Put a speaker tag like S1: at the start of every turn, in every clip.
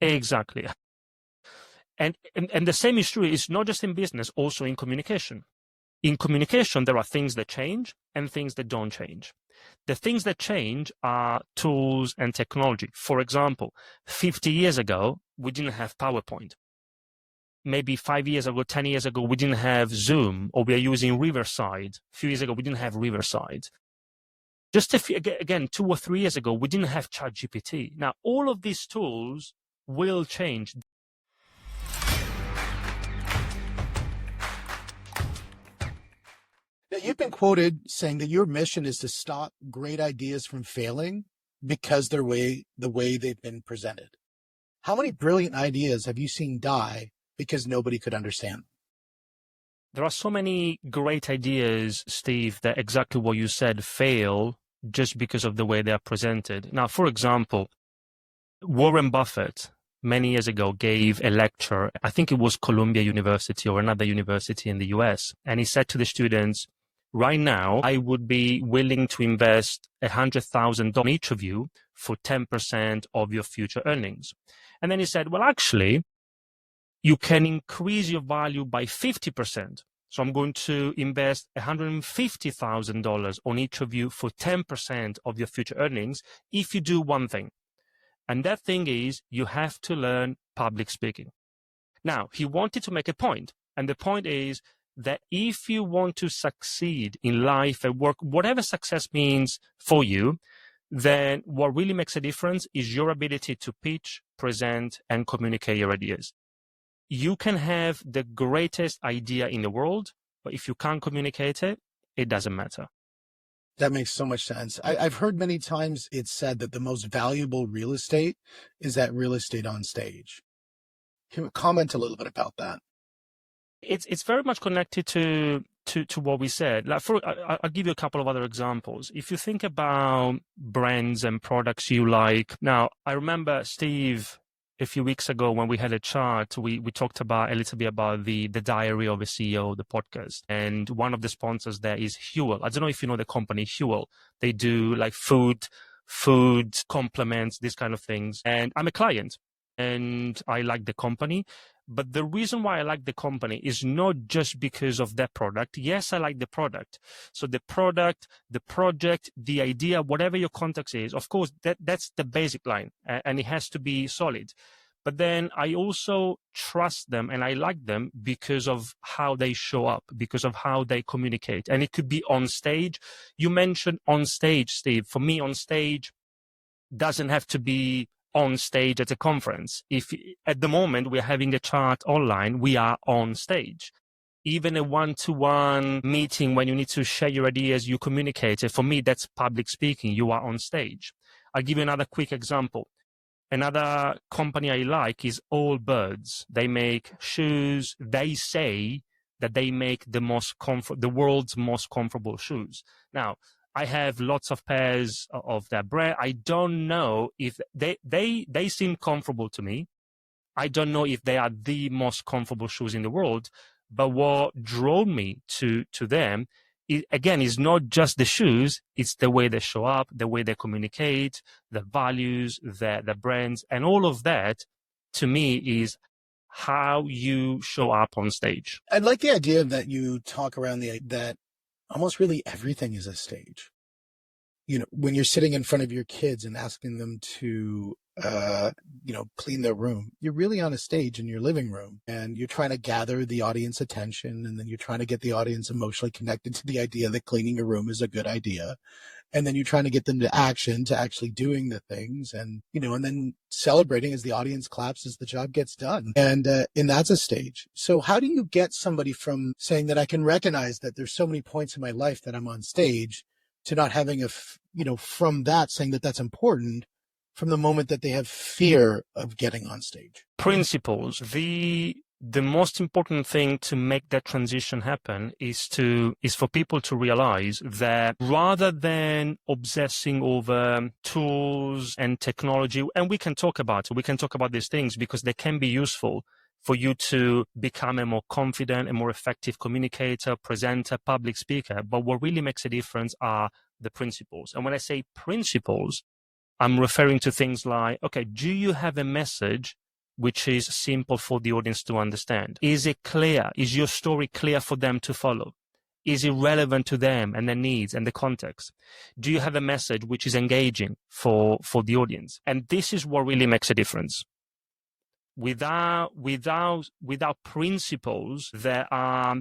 S1: Exactly. And the same is true. It's not just in business, also in communication. In communication, there are things that change and things that don't change. The things that change are tools and technology. For example, 50 years ago, we didn't have PowerPoint. Maybe 5 years ago, 10 years ago, we didn't have Zoom, or we are using Riverside. A few years ago, we didn't have Riverside. Just again, 2 or 3 years ago, we didn't have ChatGPT. Now, all of these tools will change.
S2: Now, you've been quoted saying that your mission is to stop great ideas from failing because the way they've been presented. How many brilliant ideas have you seen die because nobody could understand them?
S1: There are so many great ideas, Steve, that exactly what you said fail just because of the way they are presented. Now, for example, Warren Buffett many years ago gave a lecture. I think it was Columbia University or another university in the US. And he said to the students, right now, I would be willing to invest $100,000 on each of you for 10% of your future earnings. And then he said, well, actually, you can increase your value by 50%. So I'm going to invest $150,000 on each of you for 10% of your future earnings if you do one thing. And that thing is, you have to learn public speaking. Now, he wanted to make a point. And the point is that if you want to succeed in life and work, whatever success means for you, then what really makes a difference is your ability to pitch, present, and communicate your ideas. You can have the greatest idea in the world, but if you can't communicate it, it doesn't matter.
S2: That makes so much sense. I've heard many times it's said that the most valuable real estate is that real estate on stage. Can you comment a little bit about that?
S1: It's very much connected to what we said. Like I'll give you a couple of other examples. If you think about brands and products you like. Now, I remember, Steve, a few weeks ago when we had a chat, we talked about a little bit about the Diary of a CEO, the podcast. And one of the sponsors there is Huel. I don't know if you know the company Huel. They do like food complements, these kind of things. And I'm a client and I like the company. But the reason why I like the company is not just because of their product. Yes, I like the product. So the product, the project, the idea, whatever your context is, of course, that's the basic line, and it has to be solid. But then I also trust them and I like them because of how they show up, because of how they communicate. And it could be on stage. You mentioned on stage, Steve. For me, on stage doesn't have to be on stage at a conference. If at the moment we're having a chat online, we are on stage. Even a one-to-one meeting when you need to share your ideas, you communicate it. For me, that's public speaking. You are on stage. I'll give you another quick example. Another company I like is Allbirds. They make shoes. They say that they make the world's most comfortable shoes. Now, I have lots of pairs of their brand. I don't know if they seem comfortable to me. I don't know if they are the most comfortable shoes in the world, but what drove me to them, again, is not just the shoes, it's the way they show up, the way they communicate, the values, the brands, and all of that, to me, is how you show up on stage.
S2: I like the idea that you talk around that almost really everything is a stage. You know, when you're sitting in front of your kids and asking them to, clean their room, you're really on a stage in your living room and you're trying to gather the audience attention. And then you're trying to get the audience emotionally connected to the idea that cleaning your room is a good idea. And then you're trying to get them to action, to actually doing the things and then celebrating as the audience claps as the job gets done. And that's a stage. So how do you get somebody from saying that I can recognize that there's so many points in my life that I'm on stage to not having from that saying that that's important from the moment that they have fear of getting on stage?
S1: Principles. The most important thing to make that transition happen is for people to realize that rather than obsessing over tools and technology, and we can talk about these things because they can be useful for you to become a more confident, a more effective communicator, presenter, public speaker. But what really makes a difference are the principles. And when I say principles, I'm referring to things like, okay, do you have a message which is simple for the audience to understand? Is it clear? Is your story clear for them to follow? Is it relevant to them and their needs and the context? Do you have a message which is engaging for the audience? And this is what really makes a difference. Without principles that are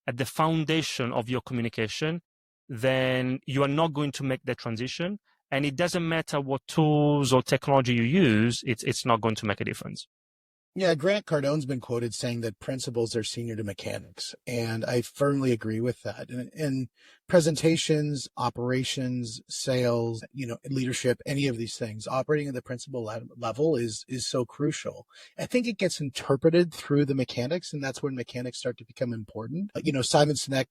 S1: at the foundation of your communication, then you are not going to make the transition. And it doesn't matter what tools or technology you use, it's not going to make a difference.
S2: Yeah, Grant Cardone's been quoted saying that principles are senior to mechanics, and I firmly agree with that. And presentations, operations, sales, leadership, any of these things, operating at the principal level is so crucial. I think it gets interpreted through the mechanics, and that's when mechanics start to become important. Simon Sinek,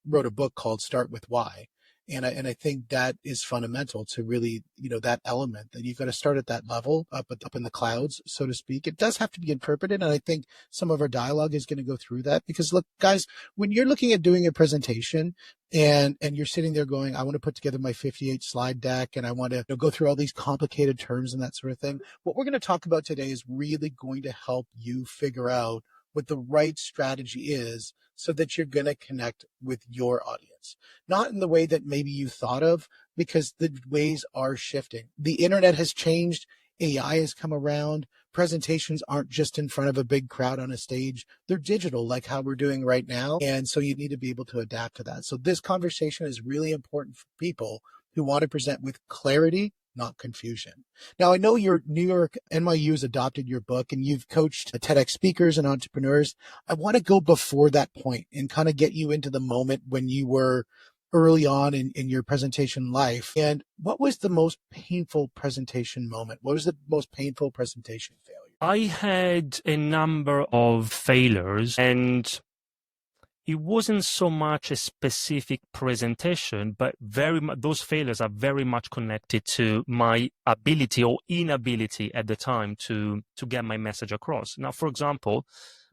S2: wrote a book called Start With Why. And I think that is fundamental to really, that element that you've got to start at that level, up in the clouds, so to speak. It does have to be interpreted. And I think some of our dialogue is going to go through that, because look, guys, when you're looking at doing a presentation and you're sitting there going, I want to put together my 58 slide deck and I want to go through all these complicated terms and that sort of thing. What we're going to talk about today is really going to help you figure out what the right strategy is so that you're going to connect with your audience. Not in the way that maybe you thought of, because the ways are shifting. The internet has changed. AI has come around. Presentations aren't just in front of a big crowd on a stage. They're digital, like how we're doing right now. And so you need to be able to adapt to that. So this conversation is really important for people who want to present with clarity, not confusion. Now, I know your New York NYU has adopted your book and you've coached TEDx speakers and entrepreneurs. I want to go before that point and kind of get you into the moment when you were early on in your presentation life. And what was the most painful presentation moment? What was the most painful presentation failure?
S1: I had a number of failures, and it wasn't so much a specific presentation, but those failures are very much connected to my ability or inability at the time to get my message across. Now, for example,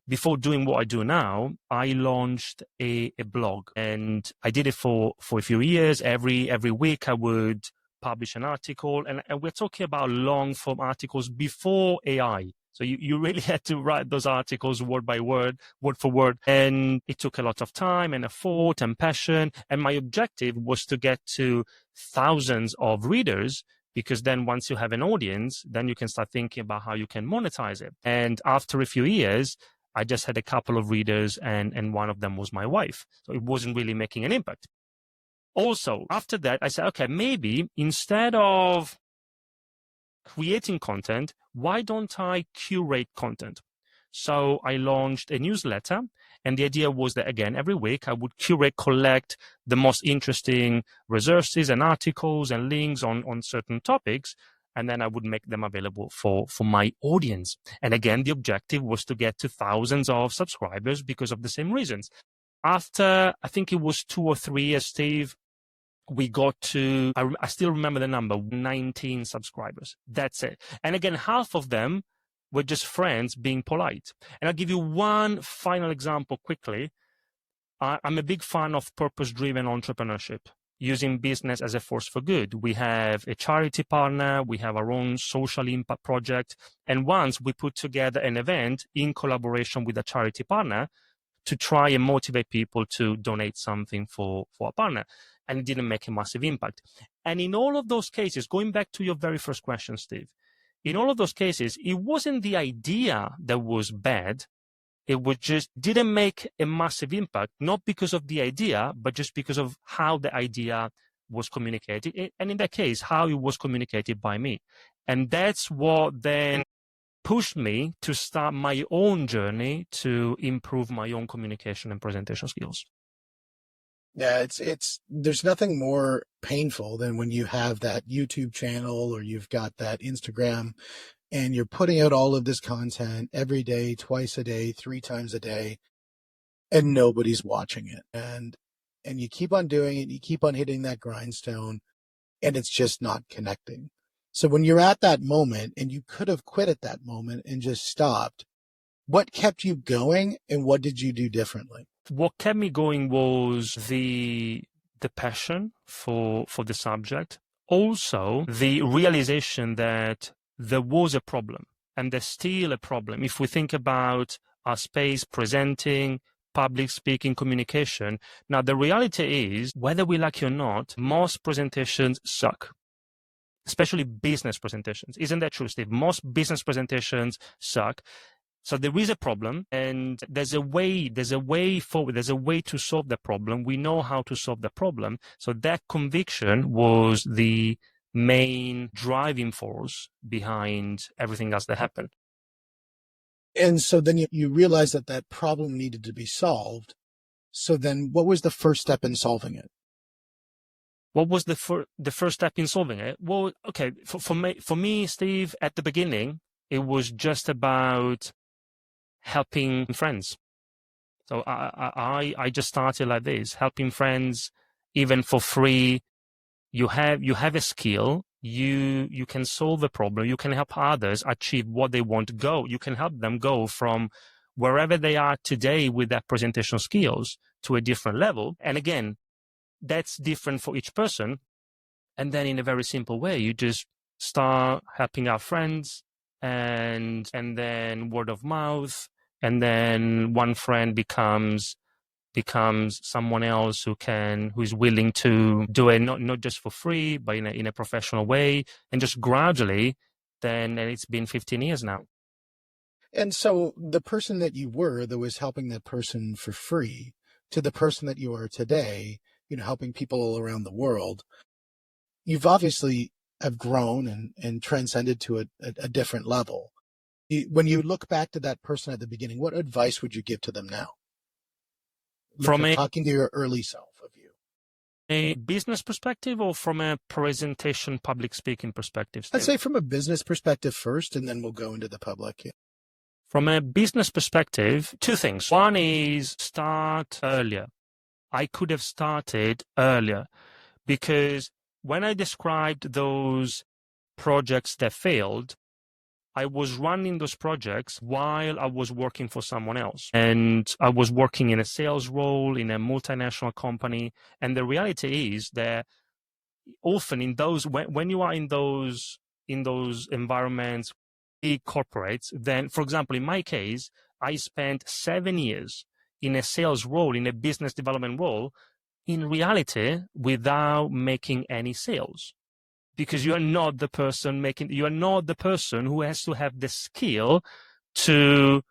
S1: before doing what I do now, I launched a blog, and I did it for a few years. Every week I would publish an article, and we're talking about long form articles before AI. So you really had to write those articles word by word, word for word. And it took a lot of time and effort and passion. And my objective was to get to thousands of readers, because then once you have an audience, then you can start thinking about how you can monetize it. And after a few years, I just had a couple of readers, and one of them was my wife. So it wasn't really making an impact. Also, after that, I said, okay, maybe instead of creating content, why don't I curate content? So I launched a newsletter, and the idea was that, again, every week I would collect the most interesting resources and articles and links on certain topics, and then I would make them available for my audience. And again, the objective was to get to thousands of subscribers because of the same reasons. After, I think it was 2 or 3 years, Steve, we got to, I still remember the number, 19 subscribers. That's it. And again, half of them were just friends being polite. And I'll give you one final example quickly. I'm a big fan of purpose-driven entrepreneurship, using business as a force for good. We have a charity partner, we have our own social impact project. And once we put together an event in collaboration with a charity partner to try and motivate people to donate something for a partner. And it didn't make a massive impact. And in all of those cases, going back to your very first question, Steve, in all of those cases, it wasn't the idea that was bad. It was just didn't make a massive impact, not because of the idea, but just because of how the idea was communicated. And in that case, how it was communicated by me. And that's what then pushed me to start my own journey to improve my own communication and presentation skills.
S2: Yeah, there's nothing more painful than when you have that YouTube channel or you've got that Instagram and you're putting out all of this content every day, twice a day, 3 times a day, and nobody's watching it. And you keep on doing it, you keep on hitting that grindstone, and it's just not connecting. So when you're at that moment, and you could have quit at that moment and just stopped, what kept you going and what did you do differently?
S1: What kept me going was the passion for the subject. Also, the realization that there was a problem. and there's still a problem. If we think about our space, presenting, public speaking, communication. Now, the reality is, whether we like it or not, most presentations suck, especially business presentations. Isn't that true, Steve? Most business presentations suck. So there is a problem, and there's a way forward. There's a way to solve the problem. We know how to solve the problem. So that conviction was the main driving force behind everything else that happened.
S2: And so then you realized that problem needed to be solved. So then what was the first step in solving it?
S1: What was the first step in solving it? Well, okay, for me, Steve, at the beginning, it was just about helping friends. So I just started like this, helping friends, even for free. You have a skill. You can solve a problem. You can help others achieve what they want to go. You can help them go from wherever they are today with their presentation skills to a different level. And again, that's different for each person. And then in a very simple way, you just start helping our friends, and then word of mouth, and then one friend becomes someone else who is willing to do it not just for free, but in a professional way, and just gradually, then, and it's been 15 years now.
S2: And so the person that you were that was helping that person for free to the person that you are today, helping people all around the world, you've obviously have grown and transcended to a different level. When you look back to that person at the beginning, what advice would you give to them now? Talking to your early self of you.
S1: A business perspective or from a presentation, public speaking perspective? Steve?
S2: I'd say from a business perspective first, and then we'll go into the public.
S1: From a business perspective, two things. One is start earlier. I could have started earlier, because when I described those projects that failed, I was running those projects while I was working for someone else. And I was working in a sales role in a multinational company. And the reality is that often when you are in those environments, big corporates, then, for example, in my case, I spent 7 years in a sales role, in a business development role, in reality, without making any sales. Because you are not the person who has to have the skill to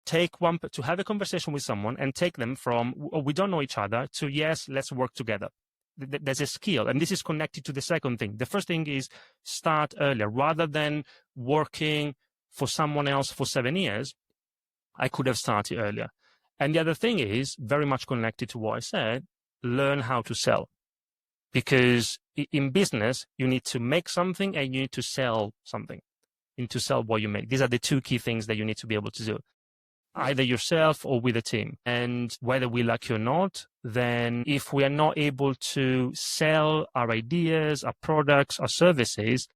S1: have a conversation with someone and take them from, oh, we don't know each other, to, yes, let's work together. There's a skill. And this is connected to the second thing. The first thing is start earlier. Rather than working for someone else for 7 years, I could have started earlier. And the other thing is very much connected to what I said, learn how to sell. Because in business, you need to make something and you need to sell something. You need to sell what you make. These are the two key things that you need to be able to do, either yourself or with a team. And whether we like it or not, then if we are not able to sell our ideas, our products, our services,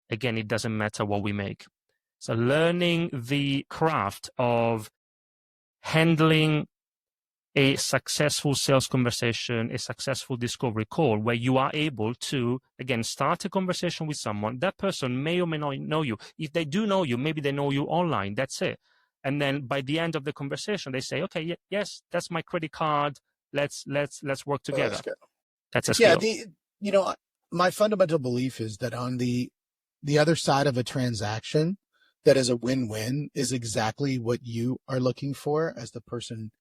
S1: again, it doesn't matter what we make. So learning the craft of handling a successful sales conversation, a successful discovery call, where you are able to, again, start a conversation with someone. That person may or may not know you. If they do know you, maybe they know you online. That's it. And then by the end of the conversation, they say, okay, yes, that's my credit card. Let's work together. That's a skill.
S2: Yeah, my fundamental belief is that on the other side of a transaction that is a win-win is exactly what you are looking for as the person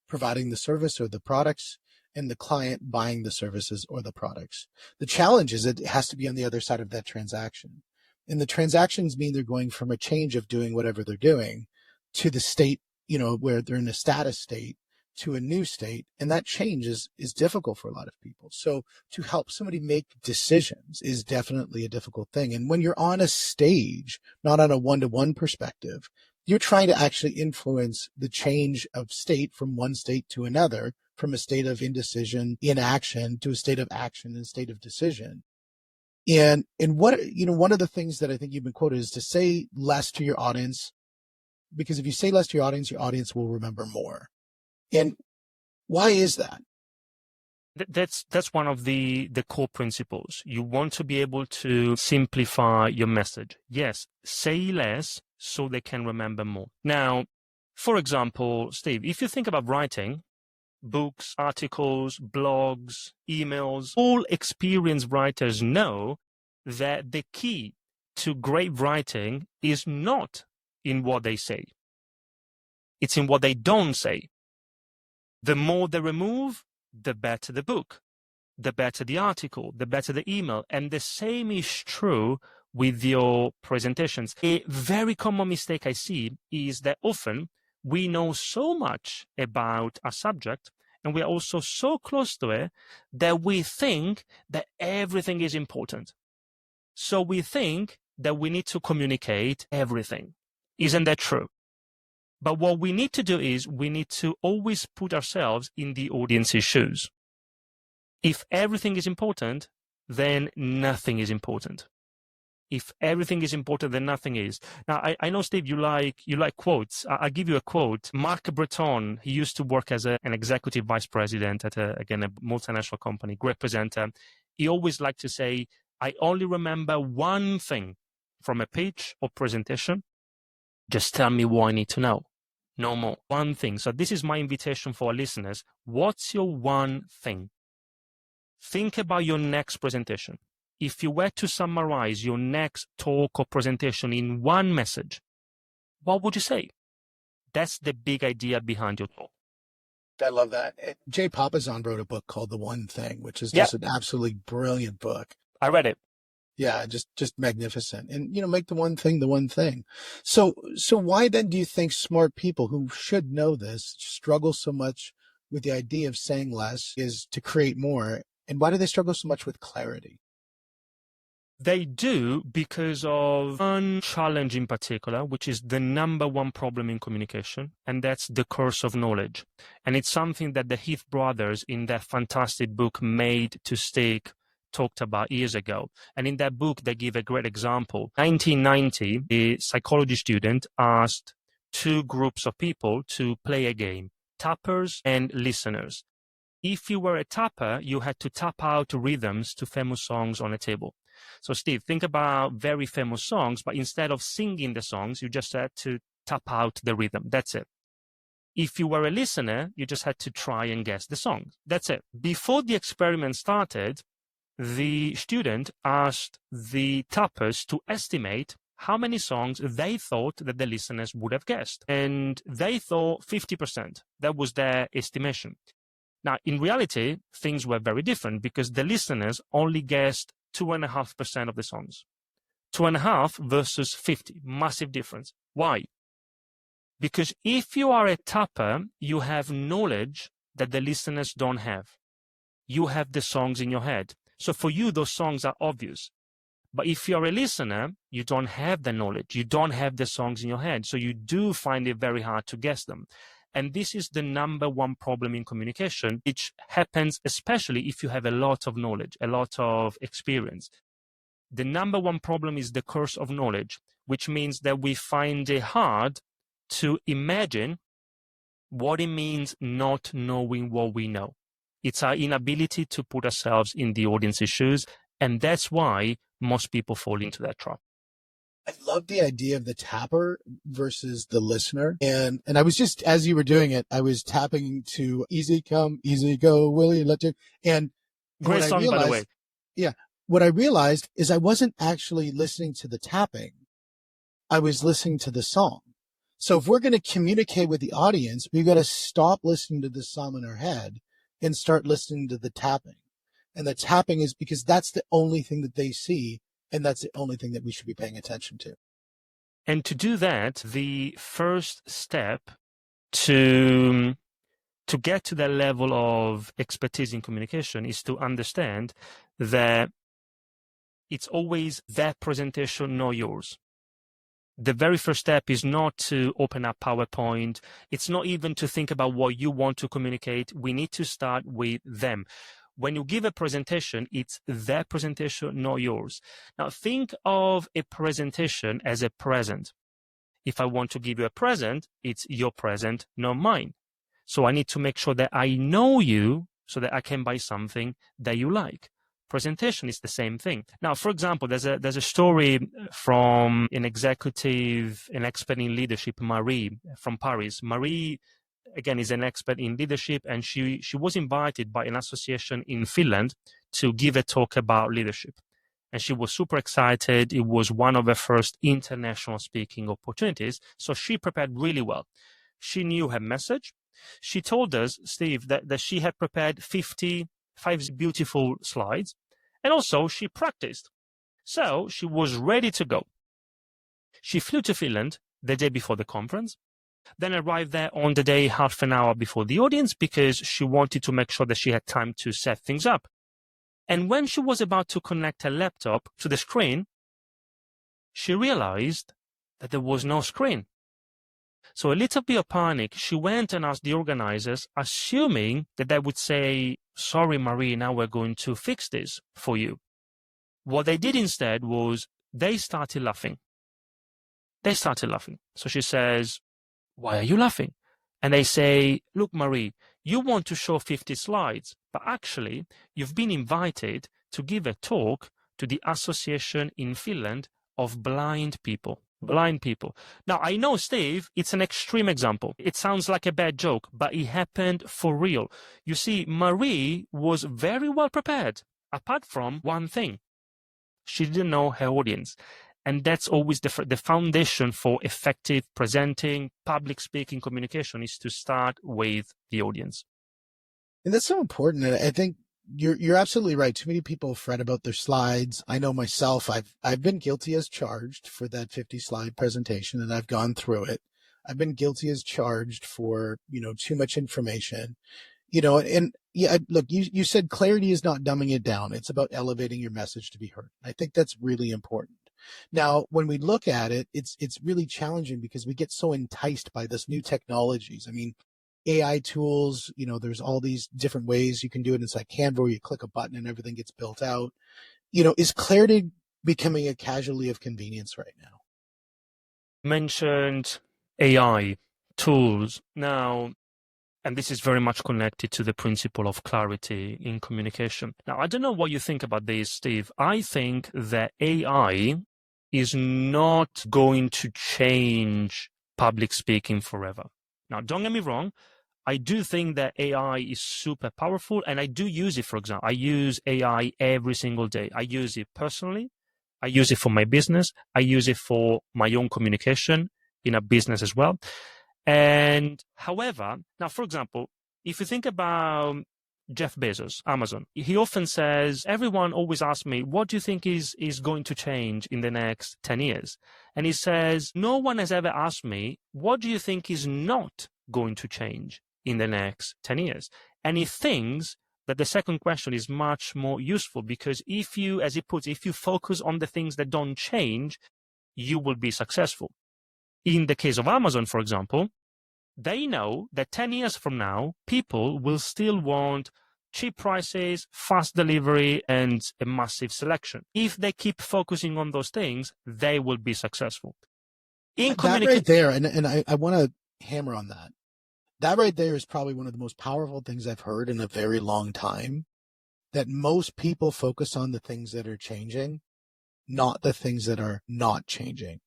S2: providing the service or the products, and the client buying the services or the products. The challenge is it has to be on the other side of that transaction. And the transactions mean they're going from a change of doing whatever they're doing to the state, where they're in a status state, to a new state. And that change is difficult for a lot of people. So to help somebody make decisions is definitely a difficult thing. And when you're on a stage, not on a one-to-one perspective, you're trying to actually influence the change of state from one state to another, from a state of indecision, inaction, to a state of action and state of decision. And what, one of the things that I think you've been quoted is to say less to your audience, because if you say less to your audience will remember more. And why is that?
S1: That's one of the core principles. You want to be able to simplify your message. Yes, say less so they can remember more. Now, for example, Steve, if you think about writing, books, articles, blogs, emails, all experienced writers know that the key to great writing is not in what they say. It's in what they don't say. The more they remove, the better the book, the better the article, the better the email. And the same is true with your presentations. A very common mistake I see is that often we know so much about a subject and we are also so close to it that we think that everything is important. So we think that we need to communicate everything. Isn't that true? But what we need to do is we need to always put ourselves in the audience's shoes. If everything is important, then nothing is important. If everything is important, then nothing is. Now, I know, Steve, you like quotes. I'll give you a quote. Marc Breton, he used to work as an executive vice president at, a multinational company, great presenter. He always liked to say, I only remember one thing from a pitch or presentation. Just tell me what I need to know. No more. One thing. So this is my invitation for our listeners. What's your one thing? Think about your next presentation. If you were to summarize your next talk or presentation in one message, what would you say? That's the big idea behind your talk.
S2: I love that. Jay Papasan wrote a book called The One Thing, which is just an absolutely brilliant book.
S1: I read it.
S2: Yeah, just magnificent. And, make the one thing the one thing. So why then do you think smart people who should know this struggle so much with the idea of saying less is to create more? And why do they struggle so much with clarity?
S1: They do because of one challenge in particular, which is the number one problem in communication, and that's the curse of knowledge. And it's something that the Heath brothers in their fantastic book Made to Stick talked about years ago. And in that book, they give a great example. 1990, a psychology student asked two groups of people to play a game, tappers and listeners. If you were a tapper, you had to tap out rhythms to famous songs on a table. So, Steve, think about very famous songs, but instead of singing the songs, you just had to tap out the rhythm. That's it. If you were a listener, you just had to try and guess the song. That's it. Before the experiment started, the student asked the tappers to estimate how many songs they thought that the listeners would have guessed. And they thought 50%. That was their estimation. Now, in reality, things were very different because the listeners only guessed 2.5% of the songs. 2.5 versus 50. Massive difference. Why? Because if you are a tapper, you have knowledge that the listeners don't have. You have the songs in your head. So for you, those songs are obvious. But if you're a listener, you don't have the knowledge. You don't have the songs in your head. So you do find it very hard to guess them. And this is the number one problem in communication, which happens especially if you have a lot of knowledge, a lot of experience. The number one problem is the curse of knowledge, which means that we find it hard to imagine what it means not knowing what we know. It's our inability to put ourselves in the audience's shoes, and that's why most people fall into that trap.
S2: I love the idea of the tapper versus the listener. And I was just, as you were doing it, I was tapping to Easy Come, Easy Go, Will You Let You? And
S1: great song, by the way.
S2: Yeah. What I realized is I wasn't actually listening to the tapping. I was listening to the song. So if we're going to communicate with the audience, we've got to stop listening to the song in our head and start listening to the tapping. And the tapping is because that's the only thing that they see. And that's the only thing that we should be paying attention to.
S1: And to do that, the first step to get to that level of expertise in communication is to understand that it's always their presentation, not yours. The very first step is not to open up PowerPoint. It's not even to think about what you want to communicate. We need to start with them. When you give a presentation, it's their presentation, not yours. Now, think of a presentation as a present. If I want to give you a present, it's your present, not mine. So I need to make sure that I know you so that I can buy something that you like. Presentation is the same thing. Now, for example, there's a story from an expert in leadership, Marie, from Paris. Marie, again, is an expert in leadership, and she was invited by an association in Finland to give a talk about leadership. And she was super excited. It was one of her first international speaking opportunities. So she prepared really well. She knew her message. She told us, Steve, that she had prepared 55 beautiful slides. And also she practiced. So she was ready to go. She flew to Finland the day before the conference, then arrived there on the day half an hour before the audience because she wanted to make sure that she had time to set things up. And when she was about to connect her laptop to the screen, she realized that there was no screen. So a little bit of panic, she went and asked the organizers, assuming that they would say, sorry, Marie, now we're going to fix this for you. What they did instead was they started laughing. So she says, why are you laughing? And they say, look, Marie, you want to show 50 slides, but actually you've been invited to give a talk to the association in Finland of blind people. Now, I know, Steve, it's an extreme example. It sounds like a bad joke, but it happened for real. You see, Marie was very well prepared, apart from one thing. She didn't know her audience. And that's always the foundation for effective presenting, public speaking, communication is to start with the audience.
S2: And that's so important. And I think you're absolutely right. Too many people fret about their slides. I know myself, I've been guilty as charged for that 50 slide presentation, and I've gone through it. I've been guilty as charged for, too much information, and yeah, look, you said clarity is not dumbing it down. It's about elevating your message to be heard. I think that's really important. Now, when we look at it, it's really challenging because we get so enticed by this new technologies. I mean, AI tools, there's all these different ways you can do it inside Canva where you click a button and everything gets built out. Is clarity becoming a casualty of convenience right now?
S1: Mentioned AI tools now, and this is very much connected to the principle of clarity in communication. Now, I don't know what you think about this, Steve. I think that AI is not going to change public speaking forever. Now, don't get me wrong. I do think that AI is super powerful, and I do use it. For example, I use AI every single day. I use it personally. I use it for my business. I use it for my own communication in a business as well. And however, now, for example, if you think about Jeff Bezos, Amazon, he often says, everyone always asks me, what do you think is going to change in the next 10 years? And he says, no one has ever asked me, what do you think is not going to change in the next 10 years? And he thinks that the second question is much more useful because if you, as he puts, if you focus on the things that don't change, you will be successful. In the case of Amazon, for example, they know that 10 years from now, people will still want cheap prices, fast delivery, and a massive selection. If they keep focusing on those things, they will be successful.
S2: That right there, and I want to hammer on that. That right there is probably one of the most powerful things I've heard in a very long time, that most people focus on the things that are changing, not the things that are not changing.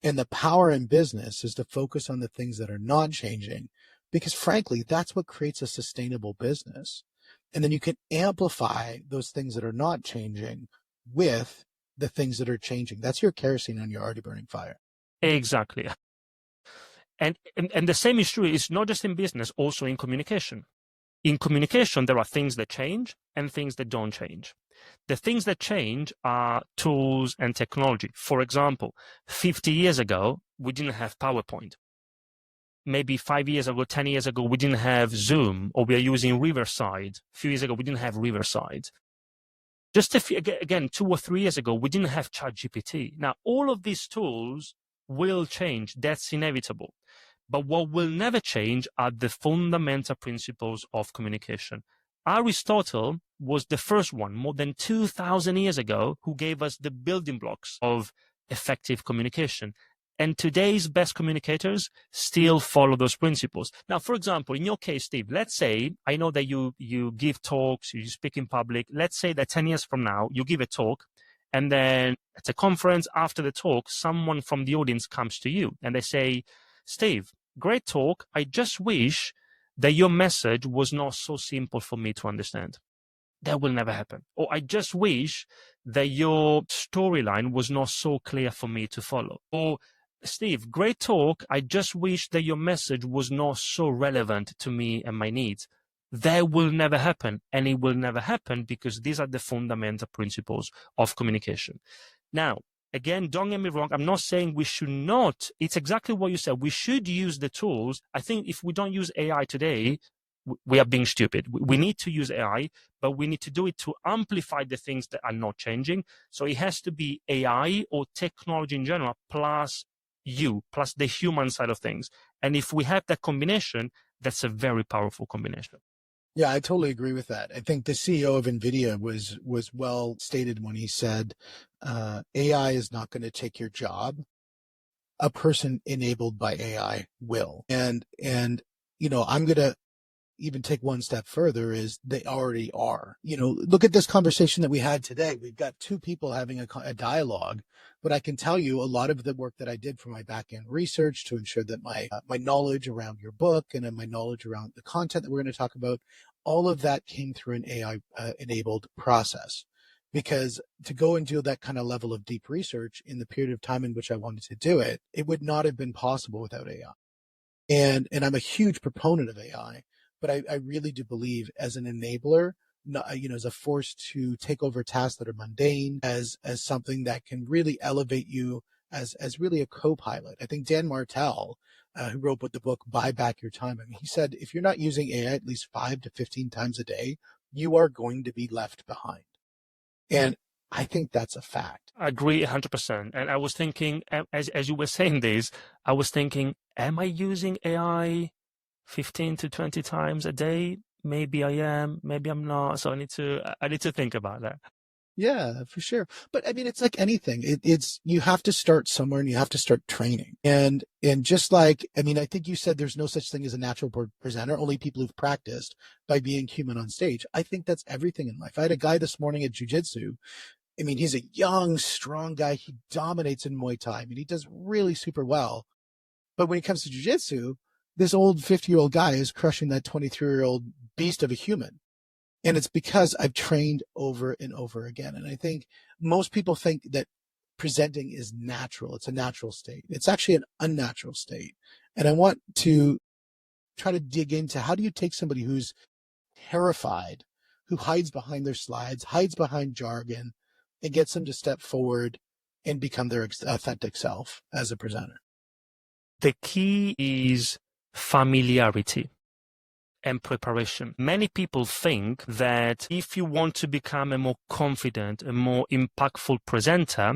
S2: And the power in business is to focus on the things that are not changing, because frankly, that's what creates a sustainable business. And then you can amplify those things that are not changing with the things that are changing. That's your kerosene on your already burning fire.
S1: Exactly. And the same is true. It's not just in business, also in communication. In communication, there are things that change and things that don't change. The things that change are tools and technology. For example, 50 years ago, we didn't have PowerPoint. Maybe 5 years ago, 10 years ago, we didn't have Zoom, or we are using Riverside. A few years ago, we didn't have Riverside. Just again, 2 or 3 years ago, we didn't have ChatGPT. Now, all of these tools will change. That's inevitable. But what will never change are the fundamental principles of communication. Aristotle was the first one, more than 2,000 years ago, who gave us the building blocks of effective communication. And today's best communicators still follow those principles. Now, for example, in your case, Steve, let's say, I know that you give talks, you speak in public. Let's say that 10 years from now, you give a talk, and then at a conference after the talk, someone from the audience comes to you and they say, Steve, great talk. I just wish that your message was not so simple for me to understand. That will never happen. Or I just wish that your storyline was not so clear for me to follow. Or Steve, great talk. I just wish that your message was not so relevant to me and my needs. That will never happen. And it will never happen because these are the fundamental principles of communication. Now, again, don't get me wrong. I'm not saying we should not. It's exactly what you said. We should use the tools. I think if we don't use AI today, we are being stupid. We need to use AI, but we need to do it to amplify the things that are not changing. So it has to be AI or technology in general, plus the human side of things. And if we have that combination, that's a very powerful combination.
S2: Yeah, I totally agree with that. I think the CEO of NVIDIA was well stated when he said, AI is not going to take your job. A person enabled by AI will. And I'm going to even take one step further is they already are. Look at this conversation that we had today. We've got two people having a dialogue, but I can tell you a lot of the work that I did for my back-end research to ensure that my knowledge around your book and my knowledge around the content that we're going to talk about, all of that came through an AI enabled process. Because to go and do that kind of level of deep research in the period of time in which I wanted to do it, it would not have been possible without AI. And I'm a huge proponent of AI. But I really do believe as an enabler, as a force to take over tasks that are mundane, as something that can really elevate you as really a co-pilot. I think Dan Martell, who wrote the book Buy Back Your Time, he said, if you're not using AI at least 5 to 15 times a day, you are going to be left behind. And I think that's a fact.
S1: I agree 100%. And I was thinking, as you were saying this, I was thinking, am I using AI 15 to 20 times a day? Maybe I am, maybe I'm not. So I need to think about that.
S2: Yeah, for sure. But I mean, it's like anything. It's you have to start somewhere and you have to start training. And just like, I think you said there's no such thing as a natural presenter, only people who've practiced by being human on stage. I think that's everything in life. I had a guy this morning at jiu-jitsu. He's a young, strong guy. He dominates in Muay Thai. He does really super well. But when it comes to jiu-jitsu, this old 50-year-old guy is crushing that 23-year-old beast of a human. And it's because I've trained over and over again. And I think most people think that presenting is natural. It's a natural state. It's actually an unnatural state. And I want to try to dig into how do you take somebody who's terrified, who hides behind their slides, hides behind jargon, and gets them to step forward and become their authentic self as a presenter.
S1: The key is familiarity and preparation. Many people think that if you want to become a more confident, a more impactful presenter,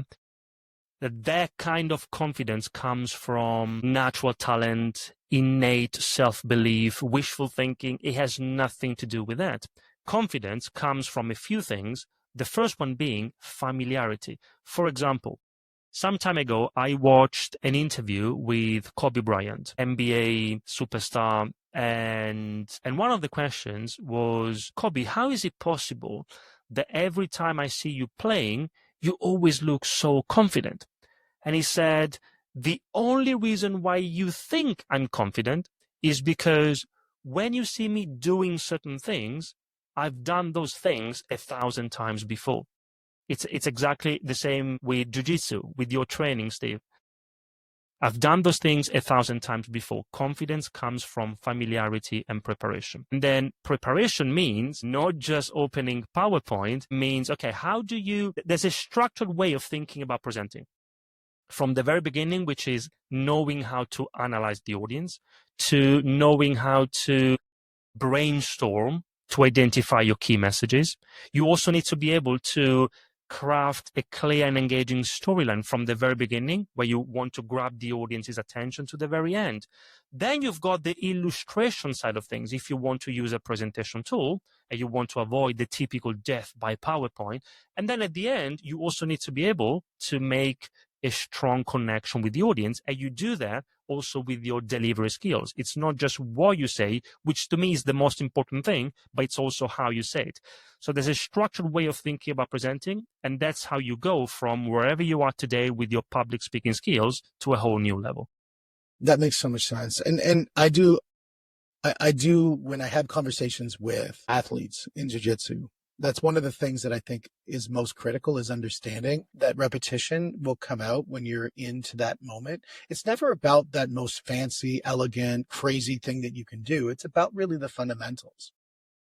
S1: that kind of confidence comes from natural talent, innate self-belief, wishful thinking. It has nothing to do with that. Confidence comes from a few things. The first one being familiarity. For example, some time ago, I watched an interview with Kobe Bryant, NBA superstar, and one of the questions was, Kobe, how is it possible that every time I see you playing, you always look so confident? And he said, the only reason why you think I'm confident is because when you see me doing certain things, I've done those things 1,000 times before. It's exactly the same with jiu-jitsu, with your training, Steve. I've done those things 1,000 times before. Confidence comes from familiarity and preparation. And then preparation means not just opening PowerPoint, means, okay, there's a structured way of thinking about presenting. From the very beginning, which is knowing how to analyze the audience, to knowing how to brainstorm to identify your key messages. You also need to be able to craft a clear and engaging storyline from the very beginning, where you want to grab the audience's attention to the very end. Then you've got the illustration side of things. If you want to use a presentation tool and you want to avoid the typical death by PowerPoint. And then at the end, you also need to be able to make a strong connection with the audience. And you do that also with your delivery skills. It's not just what you say, which to me is the most important thing, but it's also how you say it. So there's a structured way of thinking about presenting, and that's how you go from wherever you are today with your public speaking skills to a whole new level.
S2: That makes so much sense. And I do, when I have conversations with athletes in jiu-jitsu, that's one of the things that I think is most critical, is understanding that repetition will come out when you're into that moment. It's never about that most fancy, elegant, crazy thing that you can do. It's about really the fundamentals.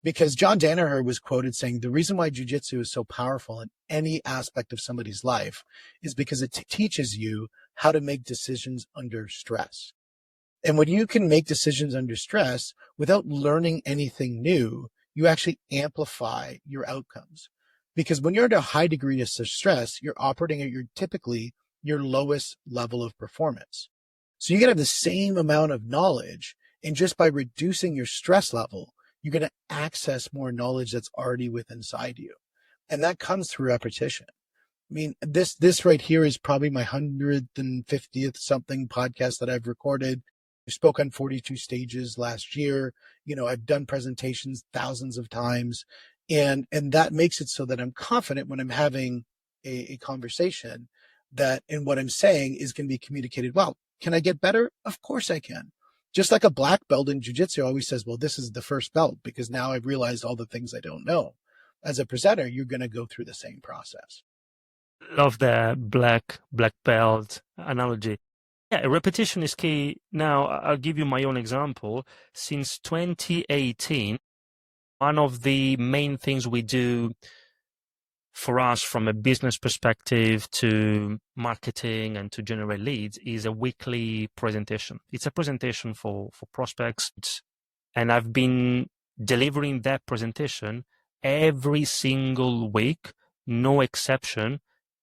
S2: Because John Danaher was quoted saying, the reason why jiu-jitsu is so powerful in any aspect of somebody's life is because it teaches you how to make decisions under stress. And when you can make decisions under stress without learning anything new, you actually amplify your outcomes. Because when you're at a high degree of stress, you're operating at typically your lowest level of performance. So you can have the same amount of knowledge, and just by reducing your stress level, you're going to access more knowledge that's already within inside you. And that comes through repetition. I mean, this right here is probably my 150th something podcast that I've recorded. I spoke on 42 stages last year. I've done presentations thousands of times, and that makes it so that I'm confident when I'm having a conversation that, and what I'm saying is going to be communicated well. Can I get better? Of course I can. Just like a black belt in jiu-jitsu always says, well, this is the first belt because now I've realized all the things I don't know. As a presenter, you're going to go through the same process.
S1: Love the black belt analogy. Yeah, repetition is key. Now, I'll give you my own example. Since 2018, one of the main things we do for us from a business perspective to marketing and to generate leads is a weekly presentation. It's a presentation for prospects. And I've been delivering that presentation every single week, no exception,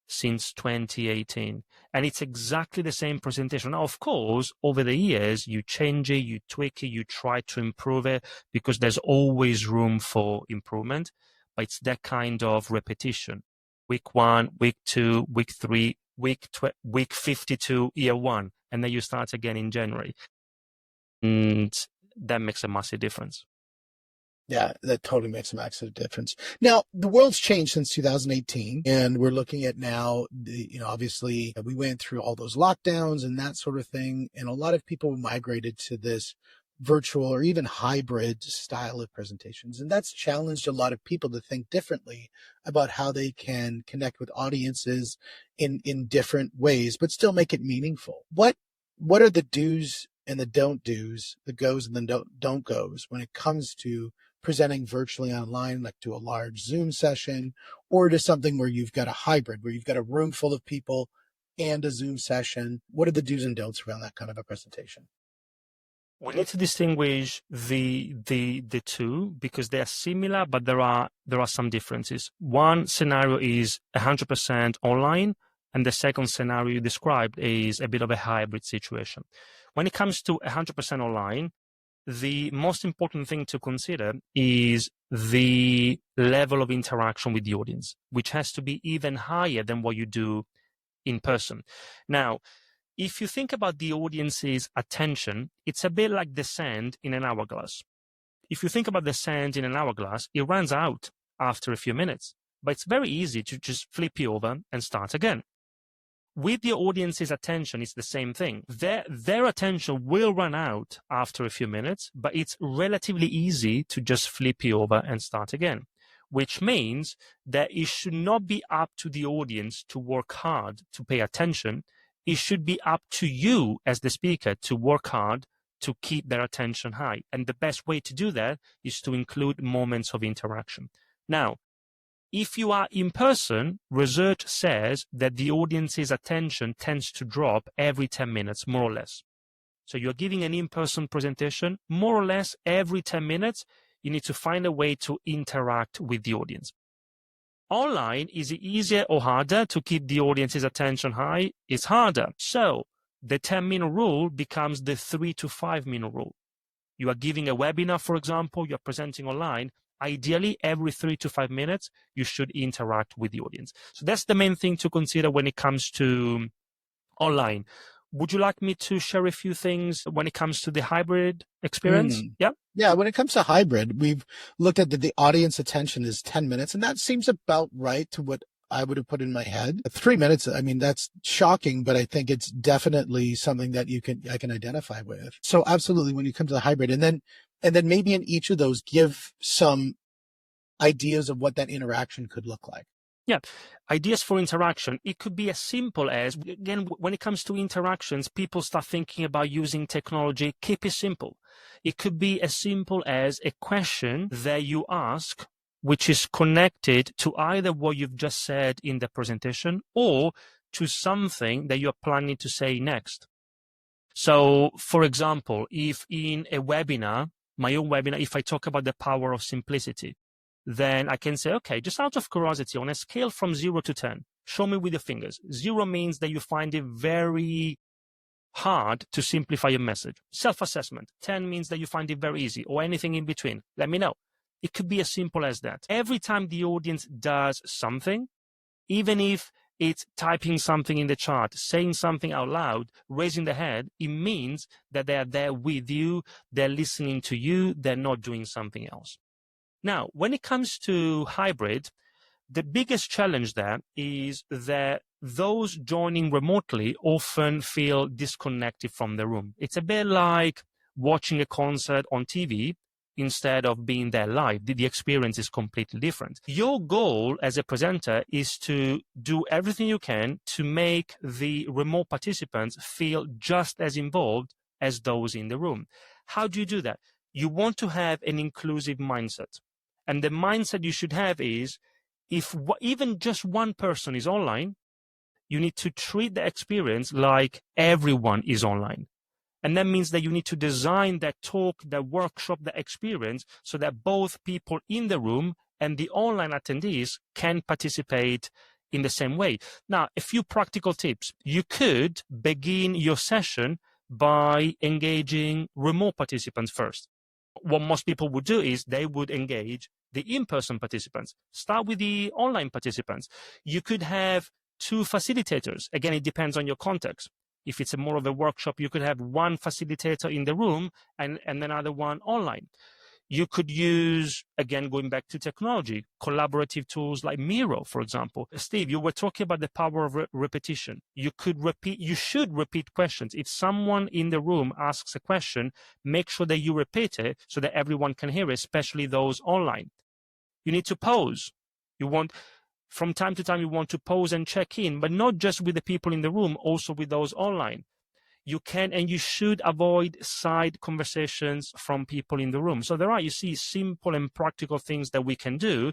S1: since 2018. And it's exactly the same presentation. Now, of course, over the years, you change it, you tweak it, you try to improve it because there's always room for improvement. But it's that kind of repetition. Week 1, week 2, week 3, week 52, year 1. And then you start again in January. And that makes a massive difference.
S2: Yeah, that totally makes a massive difference. Now, the world's changed since 2018, and we're looking at now, obviously we went through all those lockdowns and that sort of thing, and a lot of people migrated to this virtual or even hybrid style of presentations. And that's challenged a lot of people to think differently about how they can connect with audiences in different ways, but still make it meaningful. What are the do's and the don't do's, the goes and the don't goes when it comes to presenting virtually online, like to a large Zoom session, or to something where you've got a hybrid, where you've got a room full of people and a Zoom session? What are the do's and don'ts around that kind of a presentation?
S1: We need to distinguish the two because they are similar, but there are some differences. One scenario is 100% online, and the second scenario you described is a bit of a hybrid situation. When it comes to 100% online, the most important thing to consider is the level of interaction with the audience, which has to be even higher than what you do in person. Now, if you think about the audience's attention, it's a bit like the sand in an hourglass. If you think about the sand in an hourglass, it runs out after a few minutes, but it's very easy to just flip it over and start again. With the audience's attention, it's the same thing. Their attention will run out after a few minutes, but it's relatively easy to just flip it over and start again, which means that it should not be up to the audience to work hard to pay attention. It should be up to you as the speaker to work hard to keep their attention high. And the best way to do that is to include moments of interaction. Now, if you are in person, research says that the audience's attention tends to drop every 10 minutes, more or less. So you're giving an in-person presentation, more or less every 10 minutes, you need to find a way to interact with the audience. Online, is it easier or harder to keep the audience's attention high? It's harder. So the 10-minute rule becomes the 3 to 5 minute rule. You are giving a webinar, for example, you're presenting online. Ideally, every 3 to 5 minutes, you should interact with the audience. So that's the main thing to consider when it comes to Online. Would you like me to share a few things when it comes to the hybrid experience?
S2: Mm.
S1: Yeah.
S2: Yeah, when it comes to hybrid, we've looked at the audience attention is 10 minutes, and that seems about right to what I would have put in my head. 3 minutes, I mean, that's shocking, but I think it's definitely something that I can identify with. So absolutely, when you come to the hybrid, and then maybe in each of those, give some ideas of what that interaction could look like.
S1: Yeah, ideas for interaction. It could be as simple as, again, when it comes to interactions, people start thinking about using technology. Keep it simple. It could be as simple as a question that you ask, which is connected to either what you've just said in the presentation or to something that you're planning to say next. So, for example, if in a webinar, my own webinar, if I talk about the power of simplicity, then I can say, okay, just out of curiosity, on a scale from 0 to 10, show me with your fingers. 0 means that you find it very hard to simplify your message. Self-assessment. 10 means that you find it very easy, or anything in between. Let me know. It could be as simple as that. Every time the audience does something, even if it's typing something in the chat, saying something out loud, raising the head, it means that they are there with you, they're listening to you, they're not doing something else. Now, when it comes to hybrid, the biggest challenge there is that those joining remotely often feel disconnected from the room. It's a bit like watching a concert on TV instead of being there live. The experience is completely different. Your goal as a presenter is to do everything you can to make the remote participants feel just as involved as those in the room. How do you do that? You want to have an inclusive mindset. And the mindset you should have is, if even just one person is online, you need to treat the experience like everyone is online. And that means that you need to design that talk, that workshop, that experience so that both people in the room and the online attendees can participate in the same way. Now, a few practical tips. You could begin your session by engaging remote participants first. What most people would do is they would engage the in-person participants. Start with the online participants. You could have 2 facilitators. Again, it depends on your context. If it's more of a workshop, you could have one facilitator in the room and another one online. You could use, again, going back to technology, collaborative tools like Miro, for example. Steve, you were talking about the power of repetition. You should repeat questions. If someone in the room asks a question, make sure that you repeat it so that everyone can hear it, especially those online. You need to pause. From time to time, you want to pause and check in, but not just with the people in the room, also with those online. You can and you should avoid side conversations from people in the room. So you see simple and practical things that we can do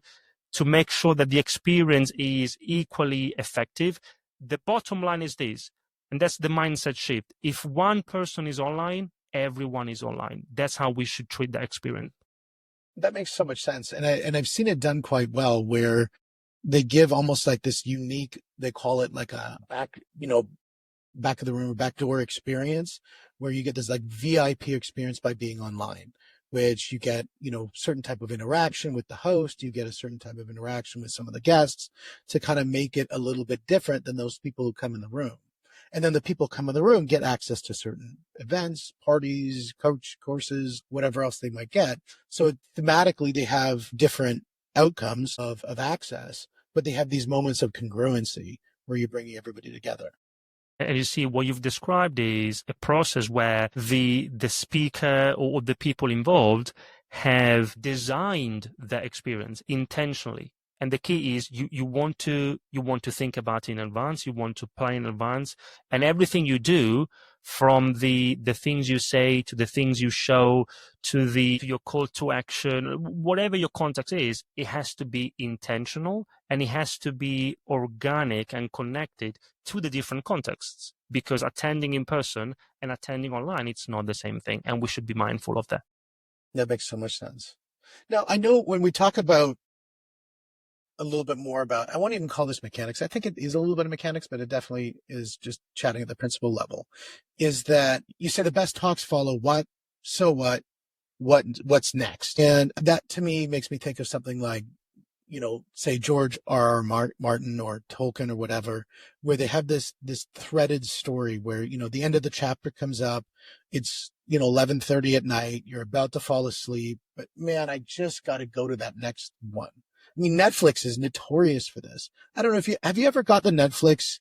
S1: to make sure that the experience is equally effective. The bottom line is this, and that's the mindset shift. If one person is online, everyone is online. That's how we should treat the experience.
S2: That makes so much sense. And I've seen it done quite well where they give almost like this unique, they call it like a back of the room or backdoor experience, where you get this like VIP experience by being online, which you get, certain type of interaction with the host. You get a certain type of interaction with some of the guests to kind of make it a little bit different than those people who come in the room. And then the people come in the room get access to certain events, parties, courses, whatever else they might get. So thematically, they have different outcomes of access, but they have these moments of congruency where you're bringing everybody together.
S1: And you see, what you've described is a process where the speaker or the people involved have designed the experience intentionally. And the key is you want to think about it in advance, you want to plan in advance, and everything you do, from the things you say to the things you show to your call to action, whatever your context is, it has to be intentional and it has to be organic and connected to the different contexts, because attending in person and attending online, it's not the same thing, and we should be mindful of that.
S2: That makes so much sense. Now, I know when we talk about a little bit more about, I won't even call this mechanics. I think it is a little bit of mechanics, but it definitely is just chatting at the principal level, is that you say the best talks follow what, so what's next. And that to me makes me think of something like, say George Martin or Tolkien or whatever, where they have this threaded story where, the end of the chapter comes up, it's, 11:30 at night, you're about to fall asleep, but man, I just got to go to that next one. I mean, Netflix is notorious for this. I don't know if have you ever got the Netflix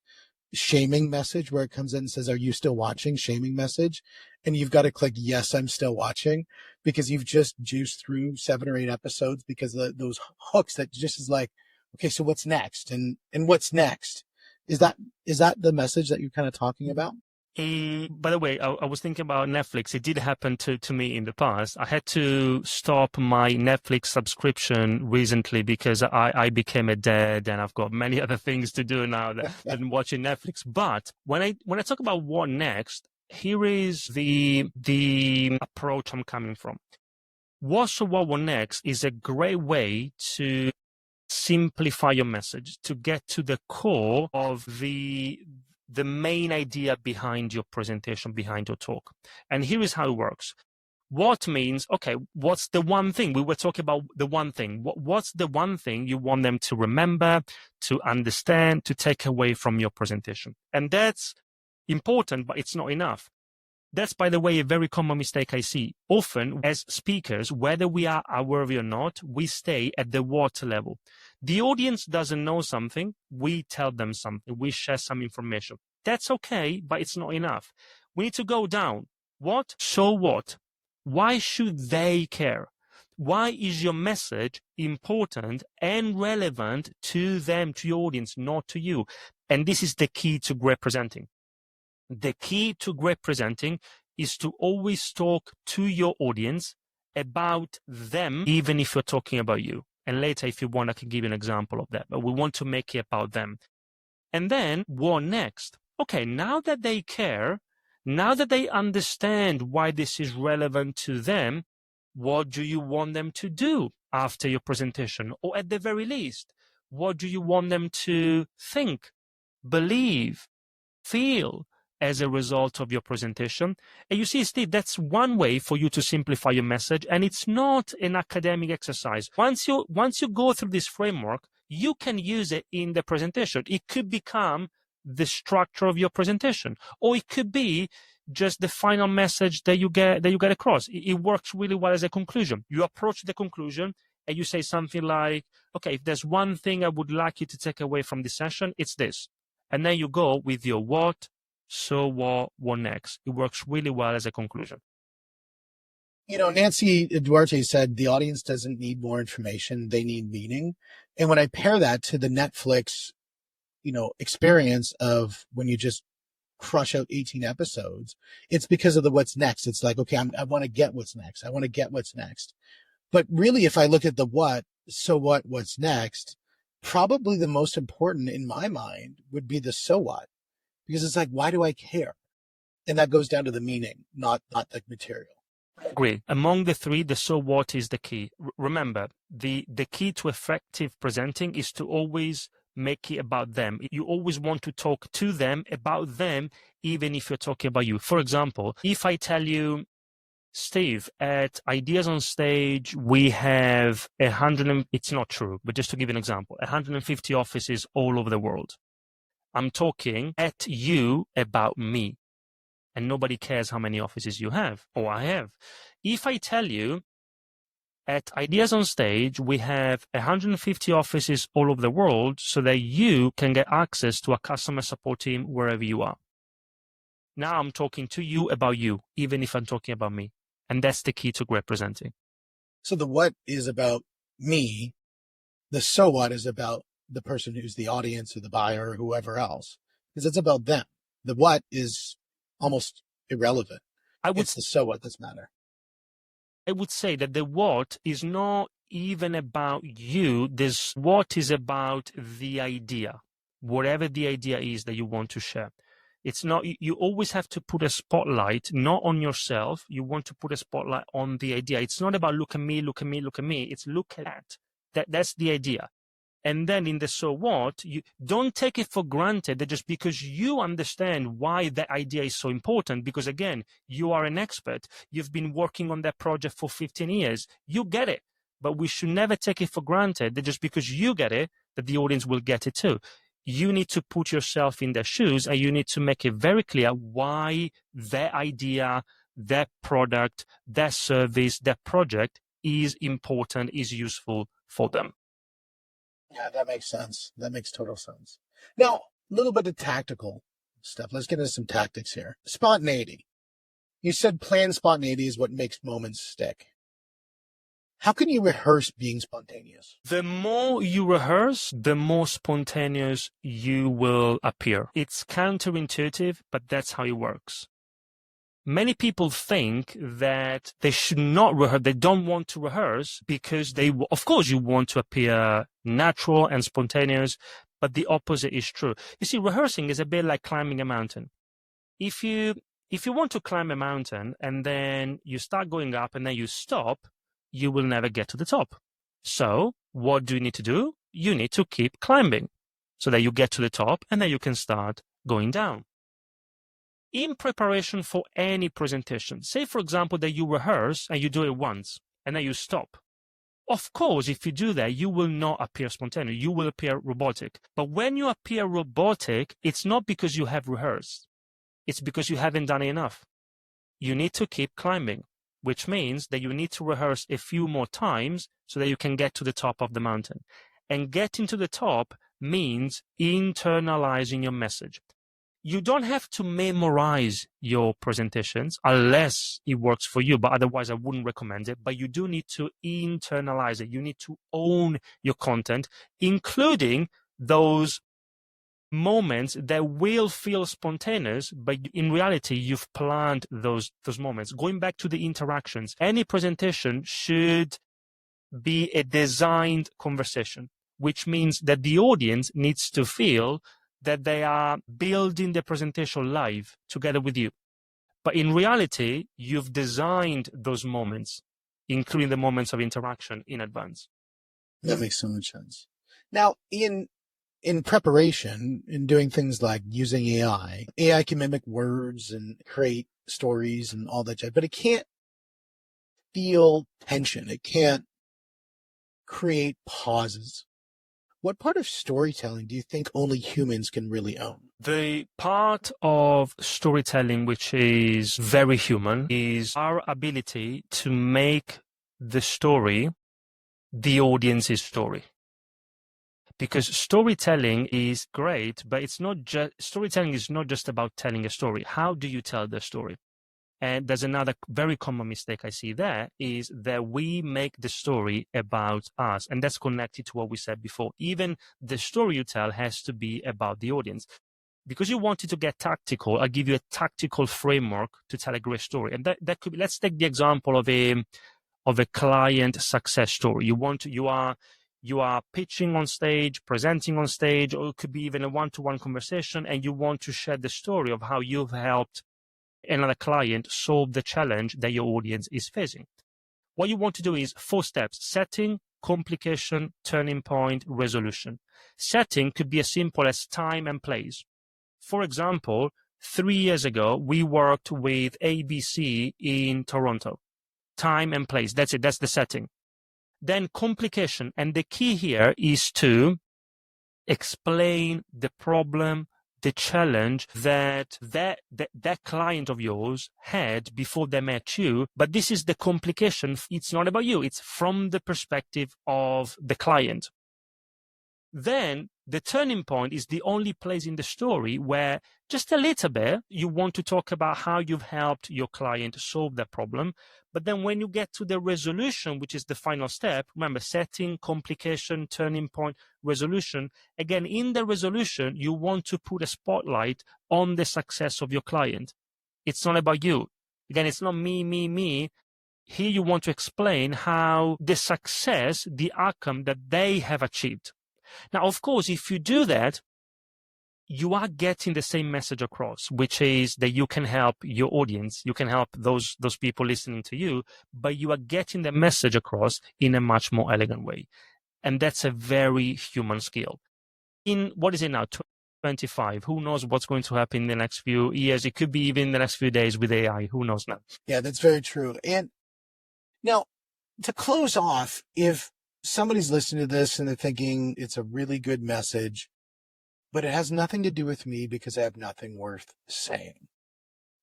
S2: shaming message where it comes in and says, "Are you still watching?" Shaming message. And you've got to click, "Yes, I'm still watching," because you've just juiced through 7 or 8 episodes because those hooks that just is like, okay, so what's next? And what's next? Is that the message that you're kind of talking about?
S1: By the way, I was thinking about Netflix. It did happen to me in the past. I had to stop my Netflix subscription recently because I became a dad and I've got many other things to do now than watching Netflix. But when I talk about what next, here is the approach I'm coming from. What next is a great way to simplify your message, to get to the core of the main idea behind your presentation, behind your talk. And here is how it works. What means, okay, what's the one thing? We were talking about the one thing. What's the one thing you want them to remember, to understand, to take away from your presentation? And that's important, but it's not enough. That's, by the way, a very common mistake I see. Often, as speakers, whether we are aware of it or not, we stay at the what level. The audience doesn't know something, we tell them something, we share some information. That's okay, but it's not enough. We need to go down. What? So what? Why should they care? Why is your message important and relevant to them, to your audience, not to you? And this is the key to great presenting. The key to great presenting is to always talk to your audience about them, even if you're talking about you. And later, if you want, I can give you an example of that. But we want to make it about them. And then, what next? Okay, now that they care, now that they understand why this is relevant to them, what do you want them to do after your presentation? Or at the very least, what do you want them to think, believe, feel as a result of your presentation? And you see, Steve, that's one way for you to simplify your message, and it's not an academic exercise. Once you go through this framework, you can use it in the presentation. It could become the structure of your presentation, or it could be just the final message that you get across. It works really well as a conclusion. You approach the conclusion and you say something like, okay, if there's one thing I would like you to take away from this session, it's this. And then you go with your what, so what next. It works really well as a conclusion.
S2: Nancy Duarte said the audience doesn't need more information, they need meaning. And when I pair that to the Netflix, experience of when you just crush out 18 episodes, it's because of the what's next. It's like, okay, I want to get what's next. I want to get what's next. But really, if I look at the what, so what's next, probably the most important in my mind would be the so what, because it's like, why do I care? And that goes down to the meaning, not the material.
S1: I agree. Among the three, the so what is the key. Remember, the key to effective presenting is to always make it about them. You always want to talk to them, about them, even if you're talking about you. For example, if I tell you, Steve, at Ideas on Stage, we have it's not true, but just to give an example, 150 offices all over the world. I'm talking at you about me, and nobody cares how many offices you have or I have. If I tell you, at Ideas on Stage, we have 150 offices all over the world so that you can get access to a customer support team wherever you are. Now I'm talking to you about you, even if I'm talking about me. And that's the key to great presenting.
S2: So the what is about me. The so what is about the person who's the audience or the buyer or whoever else, because it's about them. The what is almost irrelevant. It's the so what that's matter.
S1: I would say that the what is not even about you. This what is about the idea, whatever the idea is that you want to share. It's not, you always have to put a spotlight, not on yourself. You want to put a spotlight on the idea. It's not about look at me, look at me, look at me. It's look at that. That's the idea. And then in the so what, you don't take it for granted that just because you understand why that idea is so important, because again, you are an expert. You've been working on that project for 15 years. You get it. but we should never take it for granted that just because you get it, that the audience will get it too. You need to put yourself in their shoes, and you need to make it very clear why their idea, their product, their service, their project is important, is useful for them.
S2: Yeah, that makes sense. That makes total sense. Now, a little bit of tactical stuff. Let's get into some tactics here. Spontaneity. You said planned spontaneity is what makes moments stick. How can you rehearse being spontaneous?
S1: The more you rehearse, the more spontaneous you will appear. It's counterintuitive, but that's how it works. Many people think that they should not rehearse, they don't want to rehearse because of course, you want to appear natural and spontaneous, but the opposite is true. You see, rehearsing is a bit like climbing a mountain. If you want to climb a mountain and then you start going up and then you stop, you will never get to the top. So what do you need to do? You need to keep climbing so that you get to the top and then you can start going down. In preparation for any presentation, say, for example, that you rehearse and you do it once and then you stop. Of course, if you do that, you will not appear spontaneous. You will appear robotic. But when you appear robotic, it's not because you have rehearsed. It's because you haven't done it enough. You need to keep climbing, which means that you need to rehearse a few more times so that you can get to the top of the mountain. And getting to the top means internalizing your message. You don't have to memorize your presentations unless it works for you, but otherwise I wouldn't recommend it. But you do need to internalize it. You need to own your content, including those moments that will feel spontaneous, but in reality, you've planned those moments. Going back to the interactions, any presentation should be a designed conversation, which means that the audience needs to feel that they are building the presentation live together with you. But in reality, you've designed those moments, including the moments of interaction, in advance.
S2: That makes so much sense. Now, in preparation, in doing things like using AI can mimic words and create stories and all that jazz, but it can't feel tension. It can't create pauses. What part of storytelling do you think only humans can really own?
S1: The part of storytelling which is very human is our ability to make the story the audience's story. Because storytelling is great, but storytelling is not just about telling a story. How do you tell the story? And there's another very common mistake I see there is that we make the story about us. And that's connected to what we said before. Even the story you tell has to be about the audience. Because you wanted to get tactical, I'll give you a tactical framework to tell a great story. And that could be, let's take the example of a client success story. You are pitching on stage, presenting on stage, or it could be even a one-to-one conversation, and you want to share the story of how you've helped another client solve the challenge that your audience is facing. What you want to do is 4 steps: setting, complication, turning point, resolution. Setting could be as simple as time and place. For example, 3 years ago, we worked with ABC in Toronto. Time and place, that's it, that's the setting. Then complication, and the key here is to explain the problem, the challenge that client of yours had before they met you. But this is the complication. It's not about you. It's from the perspective of the client. Then the turning point is the only place in the story where just a little bit you want to talk about how you've helped your client solve their problem. But then when you get to the resolution, which is the final step, remember, setting, complication, turning point, resolution. Again, in the resolution, you want to put a spotlight on the success of your client. It's not about you. Again, it's not me. Here you want to explain how the success, the outcome that they have achieved. Now, of course, if you do that, you are getting the same message across, which is that you can help your audience, you can help those people listening to you, but you are getting the message across in a much more elegant way. And that's a very human skill. In, what is it now, 25? Who knows what's going to happen in the next few years? It could be even in the next few days with AI. Who knows now?
S2: Yeah, that's very true. And now, to close off, if somebody's listening to this and they're thinking it's a really good message, but it has nothing to do with me because I have nothing worth saying,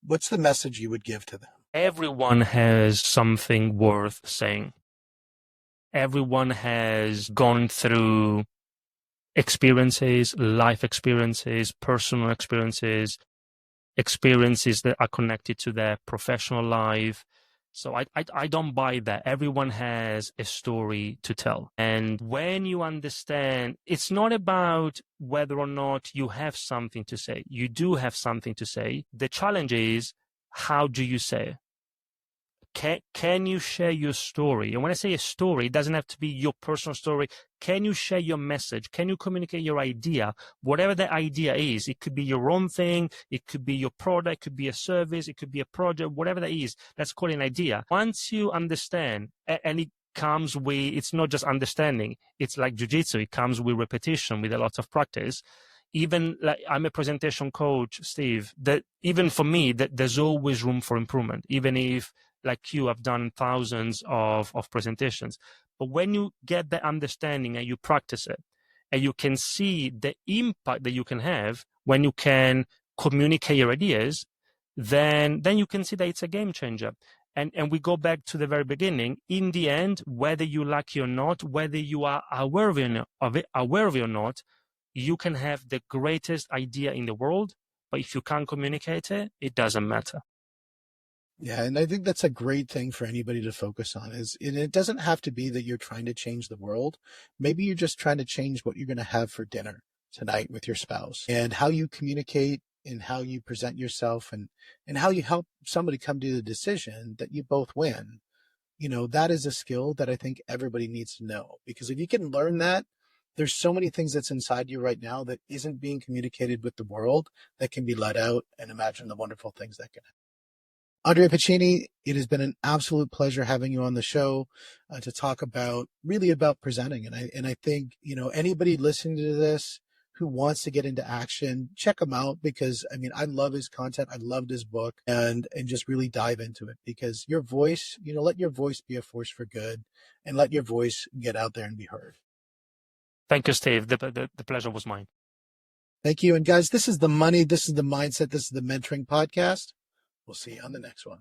S2: what's the message you would give to them?
S1: Everyone has something worth saying. Everyone has gone through experiences, life experiences, personal experiences, experiences that are connected to their professional life. So I don't buy that. Everyone has a story to tell. And when you understand, it's not about whether or not you have something to say. You do have something to say. The challenge is, how do you say it? Can you share your story? And when I say a story, it doesn't have to be your personal story. Can you share your message? Can you communicate your idea? Whatever the idea is, it could be your own thing, it could be your product, it could be a service, it could be a project, whatever that is, let's call it an idea. Once you understand, and it comes with, it's not just understanding, it's like jiu-jitsu, it comes with repetition, with a lot of practice. Even like I'm a presentation coach, Steve, that even for me, that there's always room for improvement, even if like you have done thousands of presentations. But when you get the understanding and you practice it, and you can see the impact that you can have when you can communicate your ideas, then you can see that it's a game changer. And we go back to the very beginning. In the end, whether you like it or not, whether you are aware of it or not, you can have the greatest idea in the world, but if you can't communicate it, it doesn't matter.
S2: Yeah, and I think that's a great thing for anybody to focus on and it doesn't have to be that you're trying to change the world. Maybe you're just trying to change what you're going to have for dinner tonight with your spouse, and how you communicate and how you present yourself and how you help somebody come to the decision that you both win. That is a skill that I think everybody needs to know, because if you can learn that, there's so many things that's inside you right now that isn't being communicated with the world that can be let out, and imagine the wonderful things that can happen. Andrea Pacini, it has been an absolute pleasure having you on the show to talk about presenting. And I think, anybody listening to this who wants to get into action, check him out, because I love his content. I loved his book, and just really dive into it, because your voice, let your voice be a force for good, and let your voice get out there and be heard.
S1: Thank you, Steve. The pleasure was mine.
S2: Thank you. And guys, this is the money. This is the mindset. This is the mentoring podcast. We'll see you on the next one.